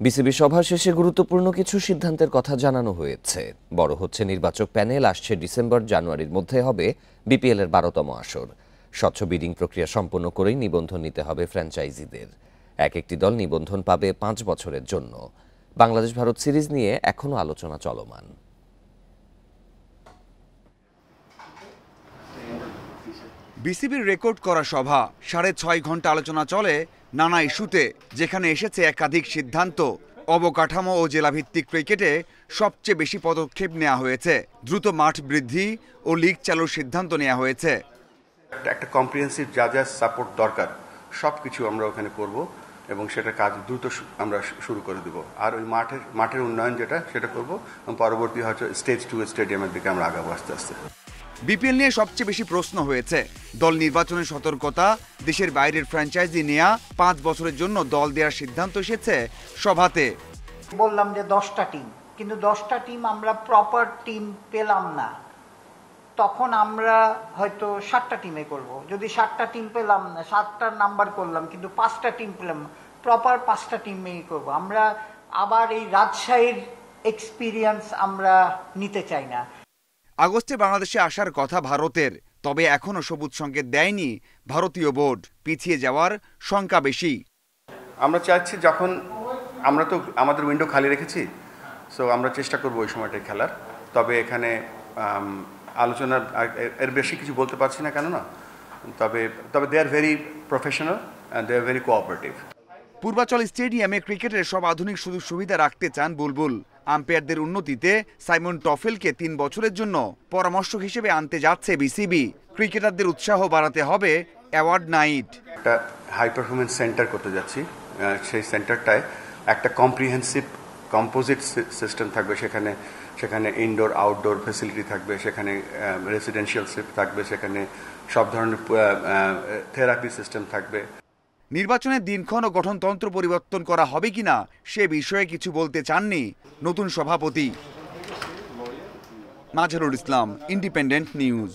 BCB সভা শেষে গুরুত্বপূর্ণ কিছু সিদ্ধান্তের কথা জানানো হয়েছে। বড় হচ্ছে নির্বাচক প্যানেল। আসছে ডিসেম্বর জানুয়ারির মধ্যে হবে বিপিএল এর 12তম আসর। স্বচ্ছ বিডিং প্রক্রিয়া সম্পন্ন করেই নিবন্ধন নিতে হবে ফ্র্যাঞ্চাইজিদের। একটি দল নিবন্ধন পাবে 5 বছরের জন্য। বাংলাদেশ ভারত সিরিজ নিয়ে এখনো আলোচনা চলমান। বিসিবির রেকর্ড করা সভা 6.5 ঘন্টা আলোচনা চলে নানা ইস্যুতে, যেখানে এসেছে একাধিক সিদ্ধান্ত। অবকাঠামো ও জেলাভিত্তিক ক্রিকেটে সবচেয়ে বেশি পদক্ষেপ নেওয়া হয়েছে। দ্রুত মাঠ বৃদ্ধি ও লিগ চালুর সিদ্ধান্ত নেওয়া হয়েছে। একটা কম্প্রিহেন্সিভ যা যা সাপোর্ট দরকার সব কিছু আমরা ওখানে করব এবং সেটার কাজ দ্রুত আমরা শুরু করে দেব। আর ওই মাঠের উন্নয়ন সেটা করব এবং পরবর্তী হয়তো স্টেজ 2 স্টেডিয়ামের দিকে আমরা আগাবো আস্তে আস্তে। বিপিএল নিয়ে সবচেয়ে বেশি প্রশ্ন হয়েছে দল নির্বাচনের সতর্কতা। দেশের বাইরের ফ্র্যাঞ্চাইজি নেয়া 5 বছরের জন্য দল দেওয়ার সিদ্ধান্ত এসেছে সভাতে। বললাম যে 10টা টিম, কিন্তু 10টা টিম আমরা প্রপার টিম পেলাম না। তখন আমরা হয়তো 7টা টিমে করব। যদি 7টা টিম পেলাম না, 7টার নাম্বার করলাম, কিন্তু 5টা টিম পেলাম, প্রপার 5টা টিমেই করব। আমরা আবার এই রাজশাহীর এক্সপিরিয়েন্স আমরা নিতে চাই না। আগস্টে বাংলাদেশে আসার কথা ভারতের, তবে এখনো সবুজ সংকেত দেয়নি ভারতীয় বোর্ড। পিছিয়ে যাওয়ার শঙ্কা বেশি। আমরা চাচ্ছি, যখন আমরা তো আমাদের উইন্ডো খালি রেখেছি, সো আমরা চেষ্টা করব ওই সময়টায় খেলার। তবে এখানে আলোচনা এর বেশি কিছু বলতে পারছি না, কেননা তবে they are very professional and they are very cooperative. Purbachal স্টেডিয়ামে ক্রিকেটের সব আধুনিক সুযোগ সুবিধা রাখতে চান বুলবুল। আম্পায়ারদের উন্নতিতে সাইমন টফেলকে 3 বছরের জন্য পরামর্শক হিসেবে আনতে যাচ্ছে বিসিবি। ক্রিকেটারদের উৎসাহ বাড়াতে হবে অ্যাওয়ার্ড নাইট। একটা হাই পারফরমেন্স সেন্টার করতে যাচ্ছি। সেই সেন্টারটায় একটা কম্প্রিহেন্সিভ কম্পোজিট সিস্টেম থাকবে। সেখানে ইনডোর আউটডোর ফ্যাসিলিটি থাকবে, সেখানে রেসিডেন্সিয়াল শিফট থাকবে, সেখানে সব ধরনের থেরাপি সিস্টেম থাকবে। নির্বাচনের দিনক্ষণ ও গঠনতন্ত্র পরিবর্তন করা হবে কিনা সে বিষয়ে কিছু বলতে চাননি নতুন সভাপতি। Mazharul Islam, independent news.